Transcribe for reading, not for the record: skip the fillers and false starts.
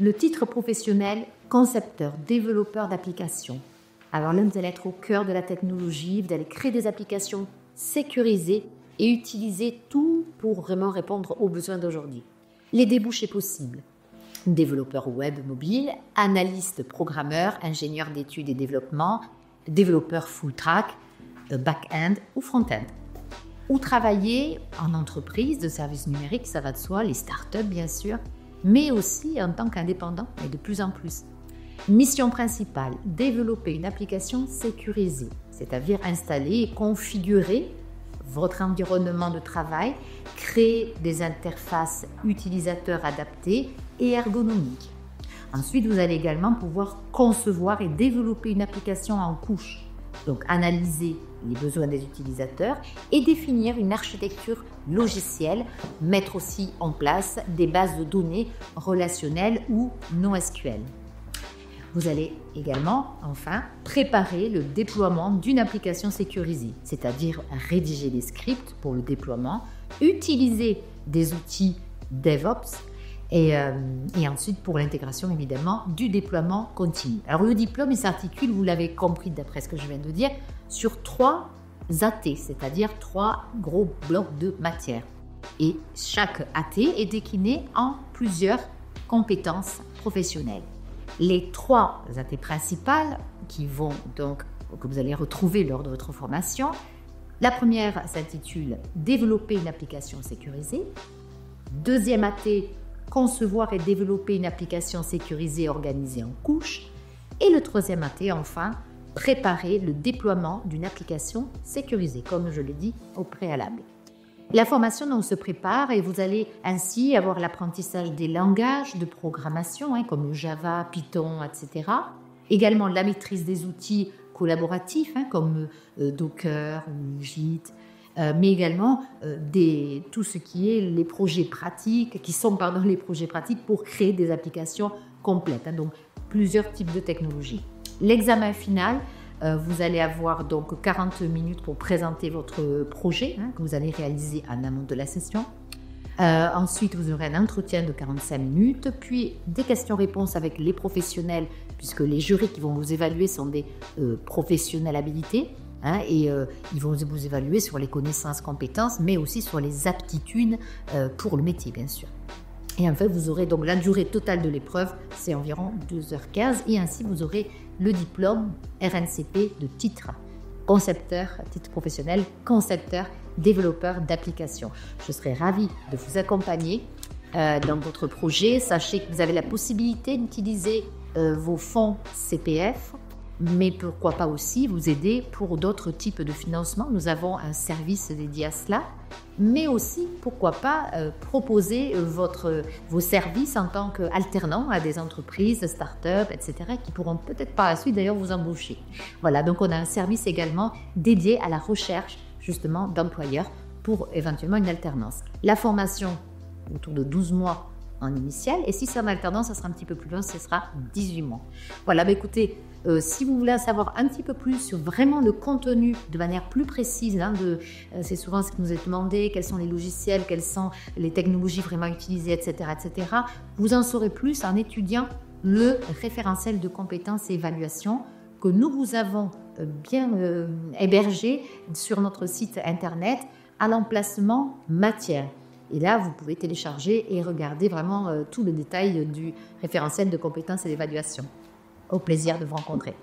Le titre professionnel, concepteur, développeur d'applications. Alors là, vous allez être au cœur de la technologie, vous allez créer des applications sécurisées et utiliser tout pour vraiment répondre aux besoins d'aujourd'hui. Les débouchés possibles. Développeur web mobile, analyste programmeur, ingénieur d'études et développement, développeur full stack, back-end ou front-end. Ou travailler en entreprise de services numériques, ça va de soi, les startups bien sûr, mais aussi en tant qu'indépendant et de plus en plus. Mission principale, développer une application sécurisée, c'est-à-dire installer et configurer votre environnement de travail, créer des interfaces utilisateurs adaptées et ergonomiques. Ensuite, vous allez également pouvoir concevoir et développer une application en couche. Donc, analyser les besoins des utilisateurs et définir une architecture logicielle, mettre aussi en place des bases de données relationnelles ou non SQL. Vous allez également, enfin, préparer le déploiement d'une application sécurisée, c'est-à-dire rédiger des scripts pour le déploiement, utiliser des outils DevOps et ensuite pour l'intégration évidemment du déploiement continu. Alors le diplôme il s'articule, vous l'avez compris d'après ce que je viens de dire, sur 3 AT, c'est-à-dire 3 gros blocs de matière. Et chaque AT est décliné en plusieurs compétences professionnelles. Les 3 AT principales que vous allez retrouver lors de votre formation, la première s'intitule « Développer une application sécurisée ». Deuxième AT, concevoir et développer une application sécurisée organisée en couches. Et le troisième AT, enfin, préparer le déploiement d'une application sécurisée, comme je l'ai dit au préalable. La formation donc, se prépare et vous allez ainsi avoir l'apprentissage des langages de programmation, comme le Java, Python, etc. Également la maîtrise des outils collaboratifs, comme Docker ou Git, mais également tout ce qui est les projets pratiques, les projets pratiques pour créer des applications complètes, donc plusieurs types de technologies. L'examen final, vous allez avoir donc 40 minutes pour présenter votre projet que vous allez réaliser en amont de la session. Ensuite, vous aurez un entretien de 45 minutes, puis des questions-réponses avec les professionnels, puisque les jurys qui vont vous évaluer sont des professionnels habilités. Ils vont vous évaluer sur les connaissances, compétences, mais aussi sur les aptitudes pour le métier, bien sûr. Et en fait, vous aurez donc la durée totale de l'épreuve, c'est environ 2h15, et ainsi vous aurez le diplôme RNCP de titre titre professionnel, concepteur, développeur d'applications. Je serai ravie de vous accompagner dans votre projet. Sachez que vous avez la possibilité d'utiliser vos fonds CPF, mais pourquoi pas aussi vous aider pour d'autres types de financement. Nous avons un service dédié à cela, mais aussi pourquoi pas proposer vos services en tant qu'alternant à des entreprises, start-up, etc. qui pourront peut-être par la suite d'ailleurs vous embaucher. Voilà, donc on a un service également dédié à la recherche justement d'employeurs pour éventuellement une alternance. La formation autour de 12 mois en initial, et si c'est en alternance, ça sera un petit peu plus long, ce sera 18 mois. Voilà, écoutez, si vous voulez en savoir un petit peu plus sur vraiment le contenu de manière plus précise, c'est souvent ce qui nous est demandé, quels sont les logiciels, quelles sont les technologies vraiment utilisées, etc., etc. Vous en saurez plus en étudiant le référentiel de compétences et évaluation que nous vous avons bien hébergé sur notre site internet à l'emplacement matière. Et là, vous pouvez télécharger et regarder vraiment tout le détail du référentiel de compétences et d'évaluation. Au plaisir de vous rencontrer.